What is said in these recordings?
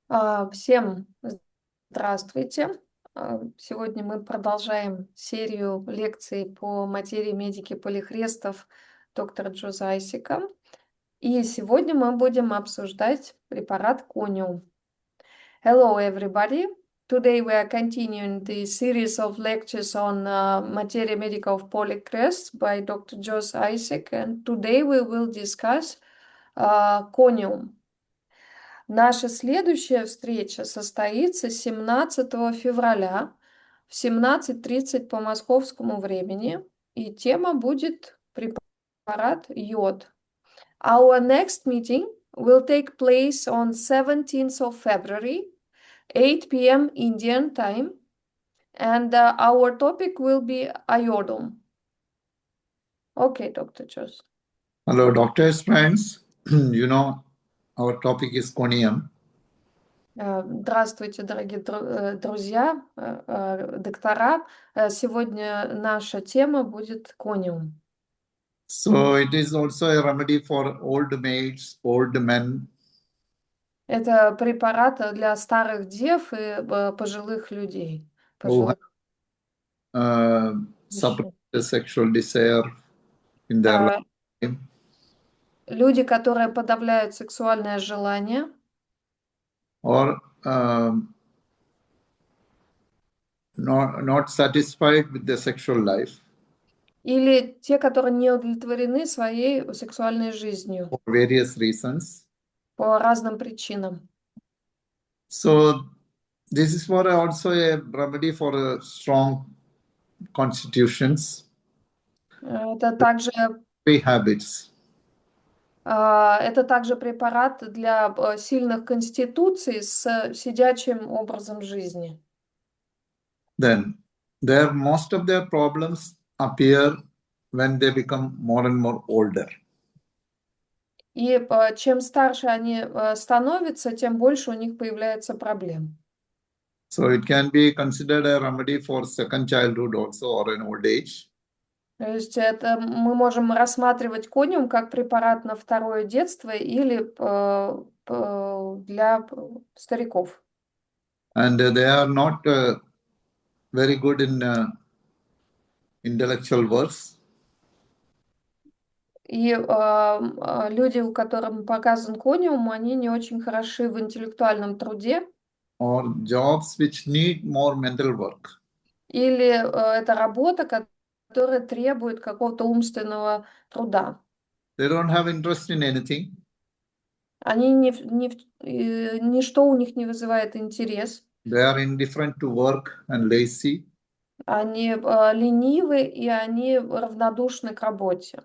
Всем здравствуйте. Сегодня мы продолжаем серию лекций по материи медики полихрестов доктора Джоза Айсека. И сегодня мы будем обсуждать препарат Conium. Hello, everybody. Today we are continuing the series of lectures on Materia Medica of Polycrests by Dr. Jose Isaac, and today we will discuss Conium. Наша следующая встреча состоится 17 февраля в 17:30 по московскому времени, и тема будет препарат йод. Our next meeting will take place on 17th of February, 8 p.m. Indian time, and our topic will be iodum. Okay, Dr. Jose. Hello, doctors, friends. Our topic is Conium. Здравствуйте, дорогие друзья, доктора. Сегодня наша тема будет Conium. So it is also a remedy for old maids, old men. Это препарат для старых дев и пожилых людей. Who suppress the sexual desire in their life. Люди, которые подавляют сексуальное желание. Or not satisfied with the sexual life. Или те, которые не удовлетворены своей сексуальной жизнью. For various reasons. По разным причинам. So this is for also a remedy for strong constitutions. Это также Habits. Это также препарат для сильных конституций с сидячим образом жизни. Then most of their problems appear when they become more and more older. И чем старше они становятся, тем больше у них появляется проблем. So it can be considered a remedy for second childhood also or an old age. То есть это мы можем рассматривать Conium как препарат на второе детство или для стариков. And they are not very good in intellectual works. И люди, у которых показан Conium, они не очень хороши в интеллектуальном труде. Or jobs which need more mental work. Или это работа, которая требует какого-то умственного труда. They don't have interest in anything. Они ничто у них не вызывает интерес. They are indifferent to work and lazy. Они ленивы и они равнодушны к работе.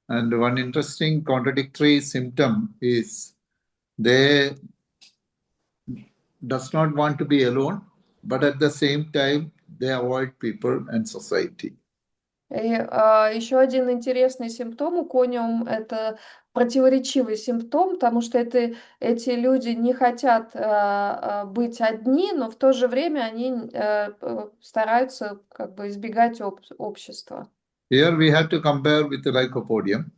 And one interesting contradictory symptom is they does not want to be alone, but at the same time they avoid people and society. И еще один интересный симптом у Conium — это противоречивый симптом, потому что эти люди не хотят быть одни, но в то же время они стараются как бы избегать общества. Here we have to compare with the lycopodium.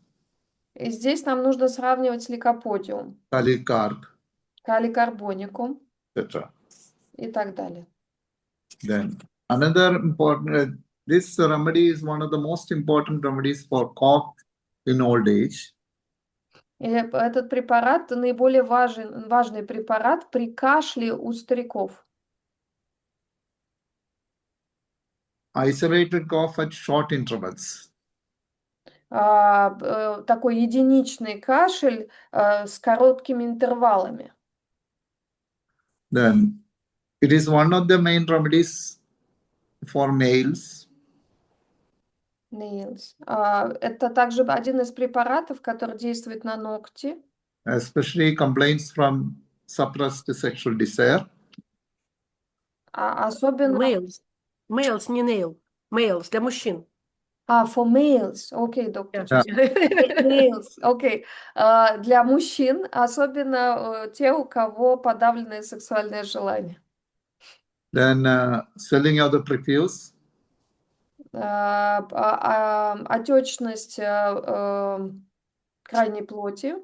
И здесь нам нужно сравнивать с лейкоподиум, Polycarp, каликарбоникум, etc. и так далее. Then another important, this remedy is one of the most important remedies for cough in old age. И этот препарат наиболее важный препарат при кашле у стариков. Isolated cough at short intervals. Такой единичный кашель с короткими интервалами. Then it is one of the main remedies for males. Nails. Это также один из препаратов, который действует на ногти. Especially complaints from suppressed sexual desire. Особенно... Males, не nail. Males, для мужчин. For males. Окей, доктор. Males, окей. Для мужчин, особенно те, у кого подавленное сексуальное желание. Then swelling of the prepuce. Отечность крайней плоти.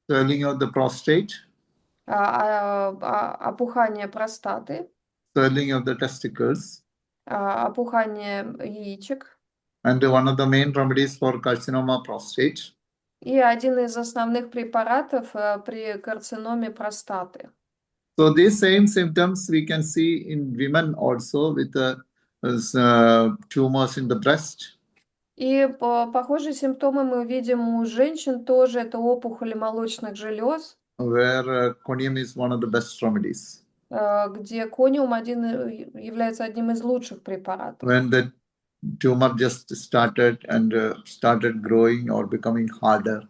Swelling of the prostate. опухание простаты, swelling of the testicles, опухание яичек. and one of the main remedies for carcinoma prostate. И один из основных препаратов при карциноме простаты. So these same symptoms we can see in women also with tumors in the breast. И похожие симптомы мы видим у женщин тоже. Это опухоли молочных желез, Where Conium is one of the best remedies. где кониум является одним из лучших препаратов. When the tumor just started and started growing or becoming harder,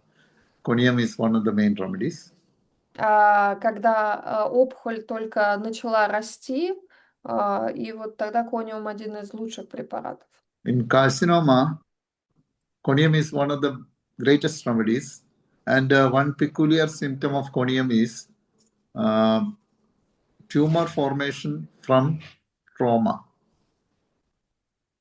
Conium is one of the main remedies. Когда опухоль только начала расти, и вот тогда кониум один из лучших препаратов. In carcinoma, Conium is one of the greatest remedies. And one peculiar symptom of Conium is tumor formation from trauma.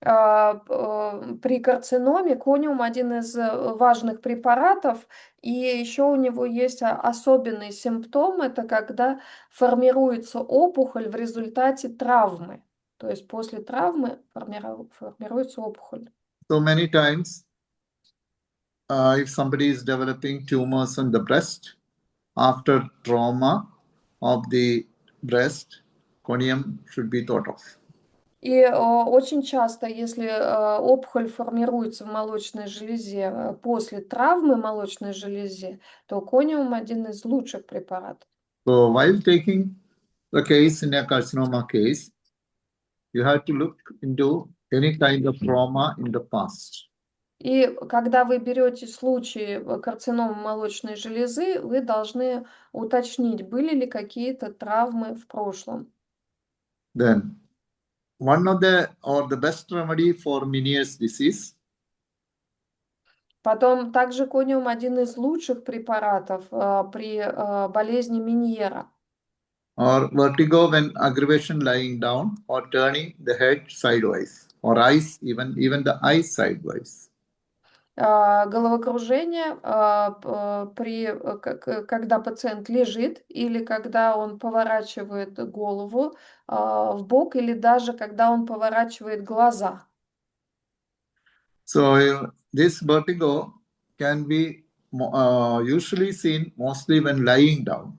При карциноме кониум один из важных препаратов, и еще у него есть особенный симптом, это когда формируется опухоль в результате травмы. То есть после травмы формируется опухоль. So many times, if somebody is developing tumors on the breast, after trauma of the breast, Conium should be thought of. И очень часто, если опухоль формируется в молочной железе после травмы молочной железы, то кониум один из лучших препаратов. So while taking the case in a carcinoma case, you have to look into any kind of trauma in the past. И когда вы берете случай карциномы молочной железы, вы должны уточнить, были ли какие-то травмы в прошлом. Then, one of the best remedy for Meniere's disease. Потом также кониум один из лучших препаратов при болезни Меньера. Or vertigo when aggravation lying down or turning the head sideways or eyes, even the eyes sideways. Головокружение, когда пациент лежит или когда он поворачивает голову в бок или даже когда он поворачивает глаза. So this vertigo can be usually seen mostly when lying down.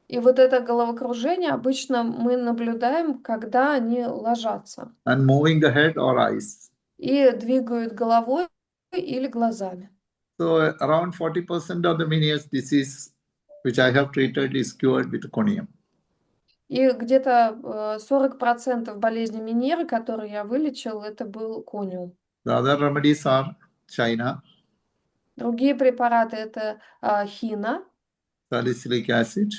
И вот это головокружение обычно мы наблюдаем, когда они ложатся. And moving the head or eyes. И двигают головой или глазами. So around 40% of the Meniere's disease, which I have treated, is cured with Conium. И где-то 40% болезни Меньеры, которые я вылечил, это был кониум. The other remedies are China. Другие препараты это хина, Salicylic acid,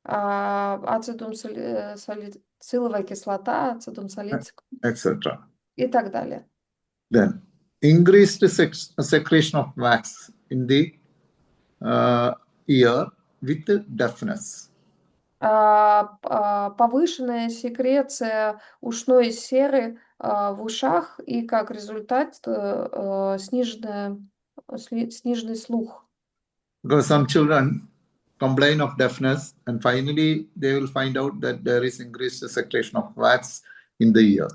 ацетилсалициловая кислота, ацетилсалицик etc. и так далее. Then increased secretion of wax in the ear with deafness. Повышенная секреция ушной серы в ушах и как результат сниженный слух. Because some children complain of deafness and finally they will find out that there is increased secretion of wax in the ear.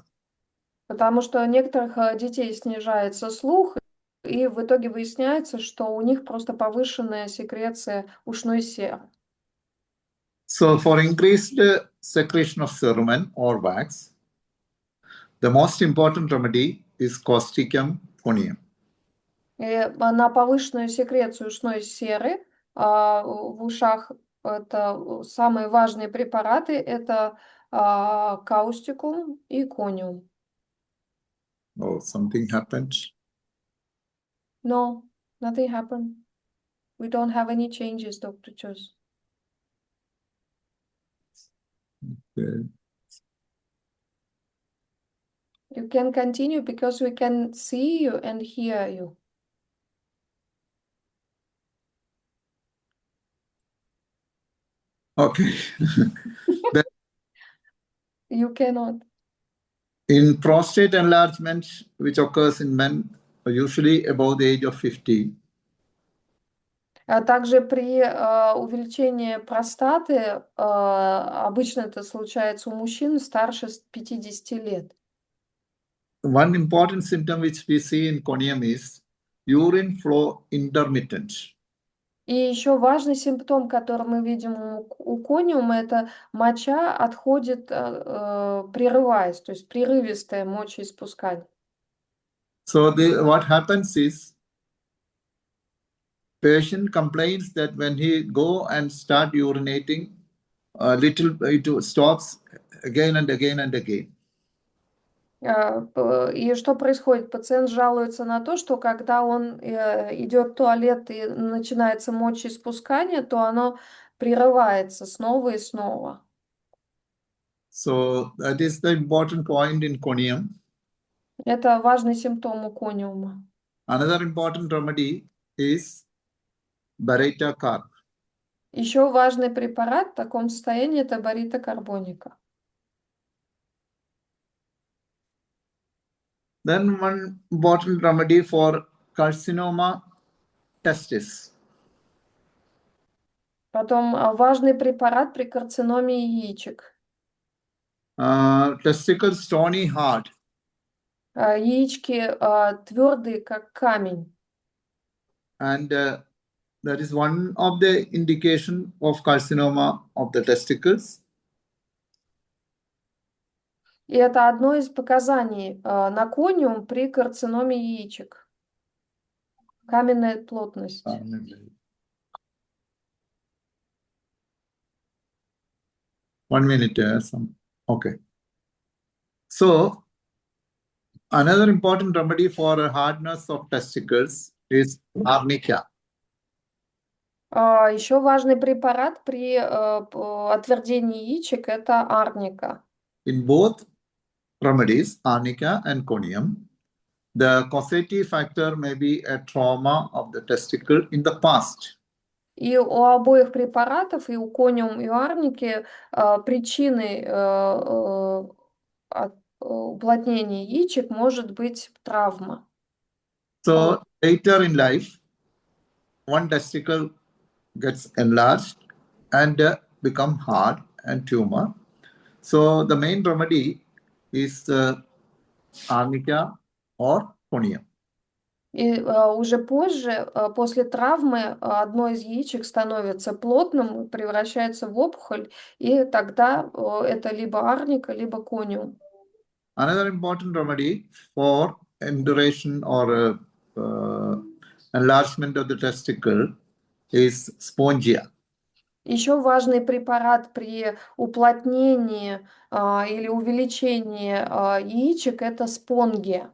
Потому что у некоторых детей снижается слух, и в итоге выясняется, что у них просто повышенная секреция ушной серы. So for increased secretion of cerumen or wax, the most important remedy is Causticum conium. И на повышенную секрецию ушной серы в ушах это самые важные препараты, это каустикум и кониум. Oh, something happened. No, nothing happened. We don't have any changes, Dr. Jose. Okay. You can continue because we can see you and hear you. Okay. You cannot. In prostate enlargement, which occurs in men usually above the age of 50. А также при увеличении простаты обычно это случается у мужчин старше 50 лет. One important symptom which we see in conium is urine flow intermittent. И еще важный симптом, который мы видим у кониума, это моча отходит, прерываясь, то есть прерывистое мочеиспускание. So what happens is patient complains that when he go and start urinating, it stops again and again and again. И что происходит? Пациент жалуется на то, что когда он идет в туалет и начинается мочеиспускание, то оно прерывается снова и снова. So that is the important point in conium. Это важный симптом у кониума. Another important remedy is baryta carb. Еще важный препарат в таком состоянии это баритокарбоника. Then one important remedy for carcinoma testis. Потом важный препарат при карциноме яичек. Testicle stony hard. Яички твердые, как камень. And that is one of the indication of carcinoma of the testicles. И это одно из показаний на кониум при карциноме яичек. Каменная плотность. One minute. Okay. So another important remedy for hardness of testicles is arnica. Еще важный препарат при отвердении яичек это арника. In both remedies, arnica and conium, the causative factor may be a trauma of the testicle in the past. И у обоих препаратов, и у кониум, и у арники, причиной уплотнения яичек может быть травма. So later in life, one testicle gets enlarged and become hard and tumor. So the main remedy is arnica or conium. И уже позже, после травмы, одно из яичек становится плотным, превращается в опухоль, и тогда это либо арника, либо кониум. Another important remedy for induration or enlargement of the testicle is spongia. Еще важный препарат при уплотнении или увеличении яичек это спонгия.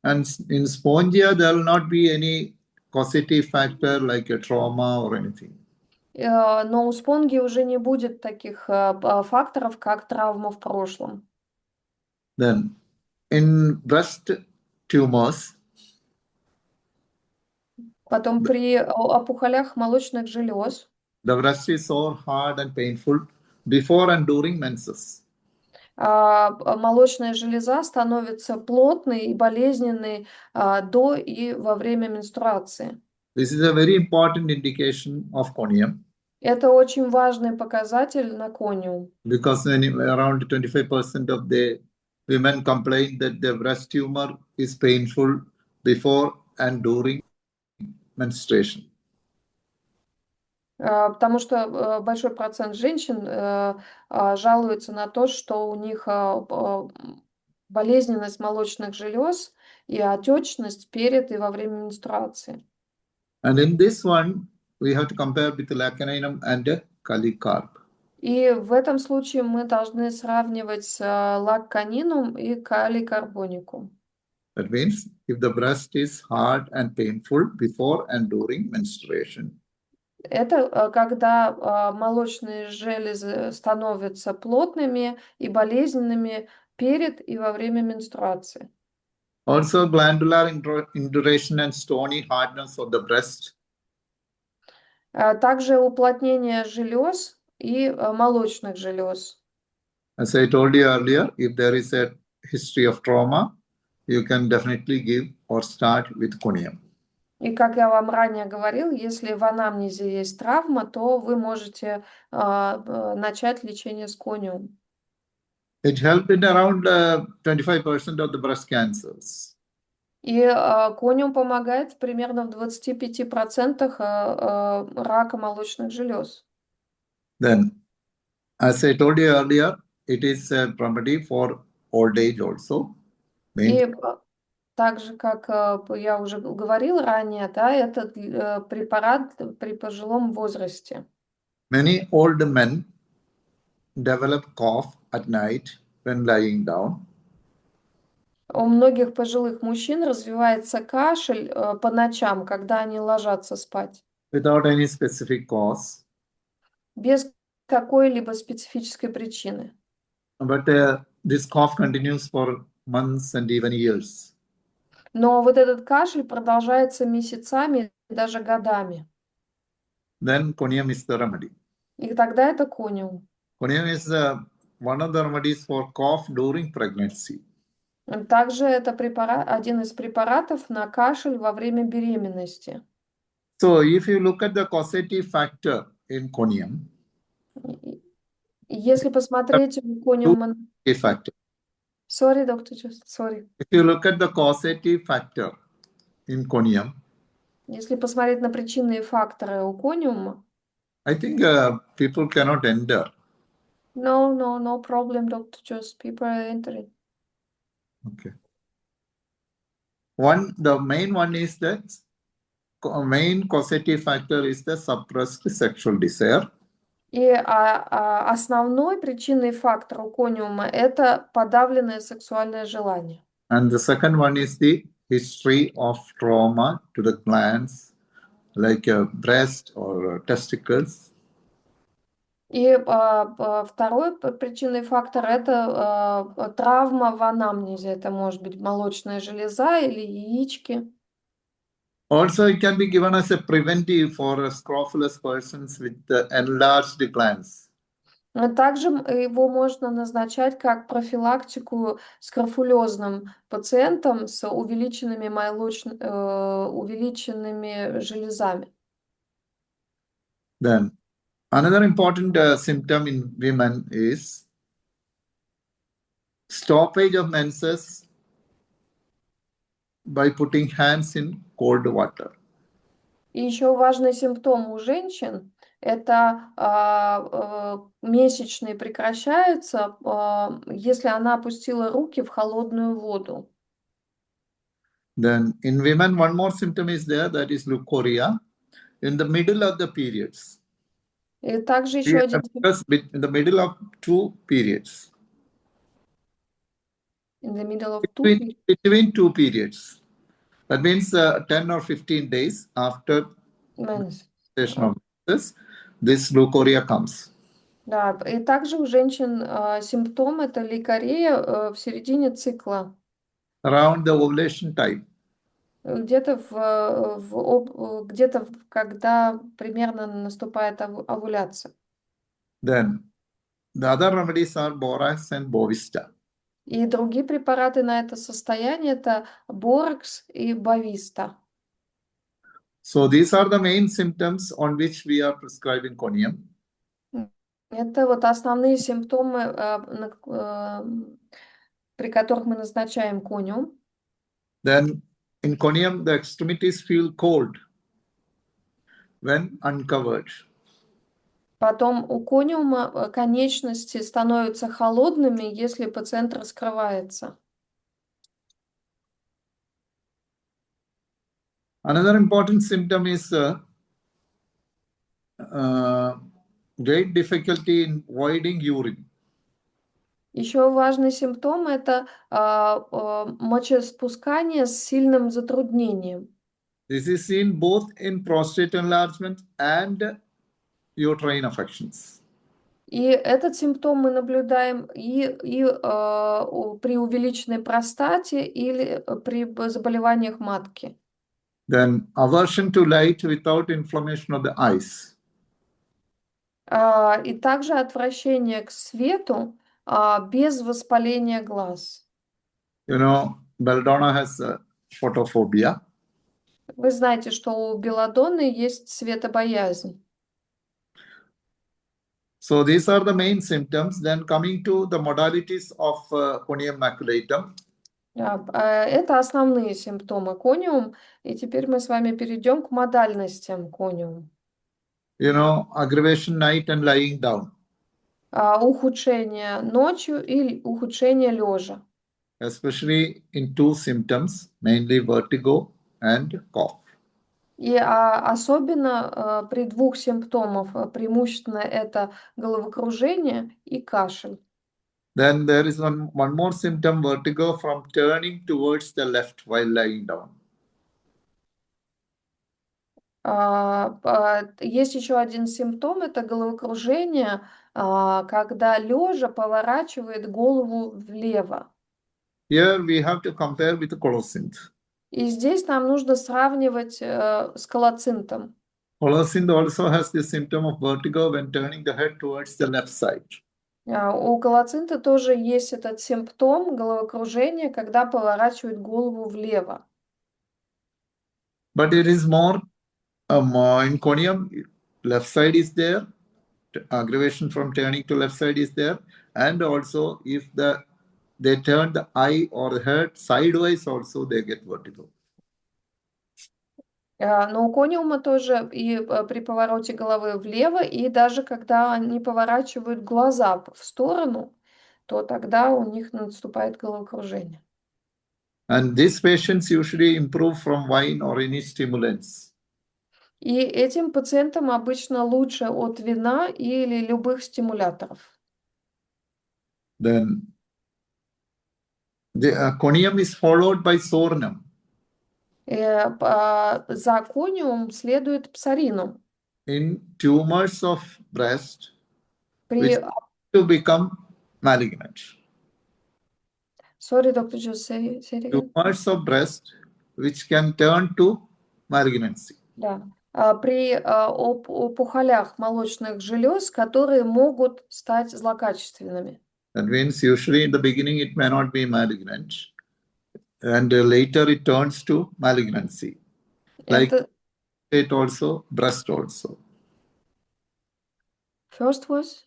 And in spongia, there will not be any causative factor like a trauma or anything. Но у спонгии уже не будет таких факторов, как травма в прошлом. Then in breast tumors, Потом при опухолях молочных желез the breast is so hard and painful before and during menses. молочная железа становится плотной и болезненной до и во время менструации. This is a very important indication of conium. Это очень важный показатель на кониум. Because around 25% of the women complain that their breast tumor is painful before and during menstruation. Потому что большой процент женщин жалуются на то, что у них болезненность молочных желез и отечность перед и во время менструации. And in this one, we have to compare with the lacanum and calicarb. И в этом случае мы должны сравнивать лакканинум и каликарбоникум. That means if the breast is hard and painful before and during menstruation. Это когда молочные железы становятся плотными и болезненными перед и во время менструации. Also glandular induration and stony hardness of the breast. Также уплотнение желез и молочных желез. As I told you earlier, if there is a history of trauma, you can definitely give or start with conium. И как я вам ранее говорил, если в анамнезе есть травма, то вы можете начать лечение с кониум. It helped in around 25% of the breast cancers. И кониум помогает примерно в 25% рака молочных желез. Then, as I told you earlier, it is a remedy for old age also. И так же, как я уже говорила ранее, да, это препарат при пожилом возрасте. Many old men develop cough at night when lying down. У многих пожилых мужчин развивается кашель по ночам, когда они ложатся спать, Without any specific cause. без какой-либо специфической причины. But this cough continues for months and even years. Но вот этот кашель продолжается месяцами, даже годами. Then Conium is the remedy. И тогда это кониум. Conium is one of the remedies for cough during pregnancy. Также это один из препаратов на кашель во время беременности. So if you look at the causative factor in Conium, Если посмотреть кониум... factor. Sorry, доктор, sorry. If you look at the causative factor in Conium, Если посмотреть на причинные факторы у кониума, I think people cannot enter. No problem, doctor, just people are entering. Okay. The main one is the main causative factor is the suppressed sexual desire. И основной причинный фактор у кониума это подавленное сексуальное желание. And the second one is the history of trauma to the glands, like breast or testicles. И второй причинный фактор это травма в анамнезе. Это может быть молочная железа или яички. Also, it can be given as a preventive for scrofulous persons with enlarged glands. Также его можно назначать как профилактику скрофулезным пациентам с увеличенными железами. Then, another important symptom in women is stoppage of menses by putting hands in cold water. И еще важный симптом у женщин это месячные прекращаются, если она опустила руки в холодную воду. Then in women, one more symptom is there, that is leukorrhea in the middle of the periods. И также еще один... In the middle of two periods. In the middle of two between two periods. That means 10 or 15 days after session of this leukorrhea comes. Да, и также у женщин симптом это лейкорея в середине цикла. Around the ovulation time. Где-то когда примерно наступает овуляция. Then the other remedies are borax and bovista. И другие препараты на это состояние это боракс и бовиста. So these are the main symptoms on which we are prescribing Conium. Это вот основные симптомы, при которых мы назначаем кониум. Then in Conium, the extremities feel cold when uncovered. Потом у кониума конечности становятся холодными, если пациент раскрывается. Another important symptom is great difficulty in voiding urine. Еще важный симптом это мочеиспускание с сильным затруднением. This is seen both in prostate enlargement and uterine affections. И этот симптом мы наблюдаем и при увеличенной простате или при заболеваниях матки. Then aversion to light without inflammation of the eyes. И также отвращение к свету без воспаления глаз. You know, Belladonna has photophobia. Вы знаете, что у белладонны есть светобоязнь. So these are the main symptoms. Then coming to the modalities of conium maculatum. Это основные симптомы кониум. И теперь мы с вами перейдем к модальностям кониум. You know, aggravation night and lying down. Ухудшение ночью и ухудшение лежа. Especially in two symptoms, mainly vertigo and cough. И особенно при двух симптомах, преимущественно это головокружение и кашель. Then there is one more symptom, vertigo from turning towards the left while lying down. Есть еще один симптом, это головокружение, когда лежа поворачивает голову влево. Here we have to compare with the colocynth. И здесь нам нужно сравнивать с колоцинтом. Colocynth also has the symptom of vertigo when turning the head towards the left side. У колоцинта тоже есть этот симптом головокружения, когда поворачивает голову влево. But it is more in conium, left side is there, aggravation from turning to left side is there, and also if they turn the eye or the head sideways also they get vertigo. Но у кониума тоже и при повороте головы влево, и даже когда они поворачивают глаза в сторону, то тогда у них наступает головокружение. And these patients usually improve from wine or any stimulants. И этим пациентам обычно лучше от вина или любых стимуляторов. Then the conium is followed by sorenum. За кониум следует псоринум. In tumors of breast, which При... to become malignant. Sorry, Dr. Jose, say it again. Tumors of breast, which can turn to malignancy. Да. При опухолях молочных желез, которые могут стать злокачественными. That means usually in the beginning it may not be malignant, and later it turns to malignancy. Like it also, breast also. First was?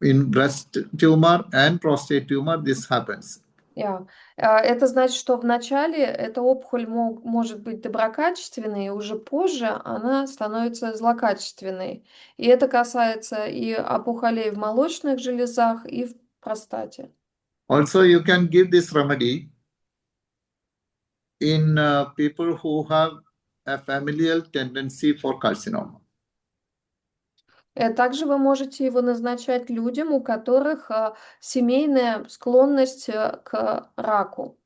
In breast tumor and prostate tumor, this happens. Yeah. Это значит, что вначале эта опухоль может быть доброкачественной, и уже позже она становится злокачественной. И это касается и опухолей в молочных железах, и в простате. Also, you can give this remedy in people who have a familial tendency for carcinoma. Также вы можете его назначать людям, у которых семейная склонность к раку.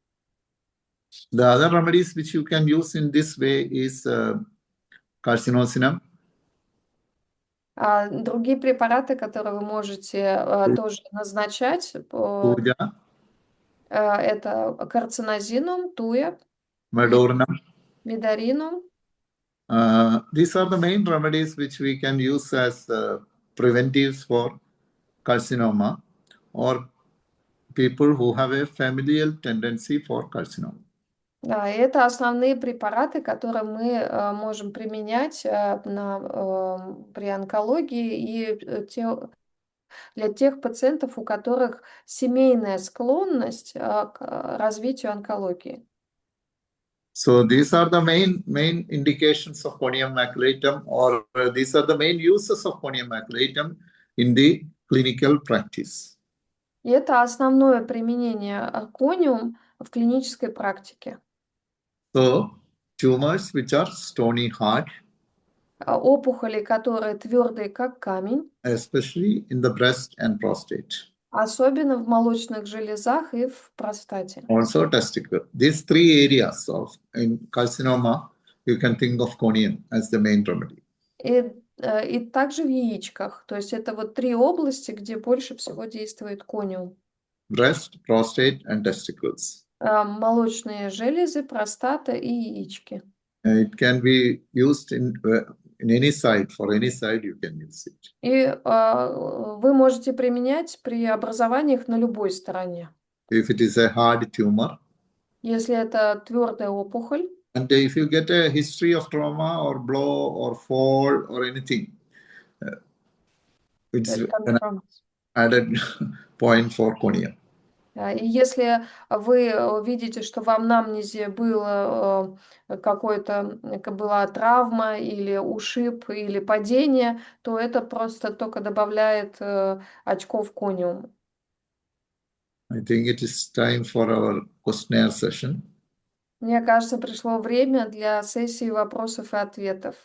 The other remedies which you can use in this way is carcinosinum. Другие препараты, которые вы можете тоже назначать, это карцинозинум, туя, медоринум. These are the main remedies which we can use as preventives for carcinoma or people who have a familial tendency for carcinoma. Да, и это основные препараты, которые мы можем применять при онкологии и для тех пациентов, у которых семейная склонность к развитию онкологии. So these are the main indications of conium maculatum, or these are the main uses of conium maculatum in the clinical practice. И это основное применение кониум в клинической практике. So tumors which are stony hard, опухоли, которые твердые, как камень, especially in the breast and prostate. Особенно в молочных железах и в простате. Also testicle. These three areas of in carcinoma, you can think of conium as the main remedy. И также в яичках. То есть это вот три области, где больше всего действует кониум. Breast, prostate, and testicles. Молочные железы, простата и яички. It can be used in any side. For any side, you can use it. И вы можете применять при образованиях на любой стороне. If it is a hard tumor, Если это твердая опухоль, And if you get a history of trauma or blow or fall or anything, it's That comes an from. added point for Conium. И если вы видите, что в анамнезе было была травма или ушиб или падение, то это просто только добавляет очков кониуму. I think it is time for our questionnaire session. Мне кажется, пришло время для сессии вопросов и ответов.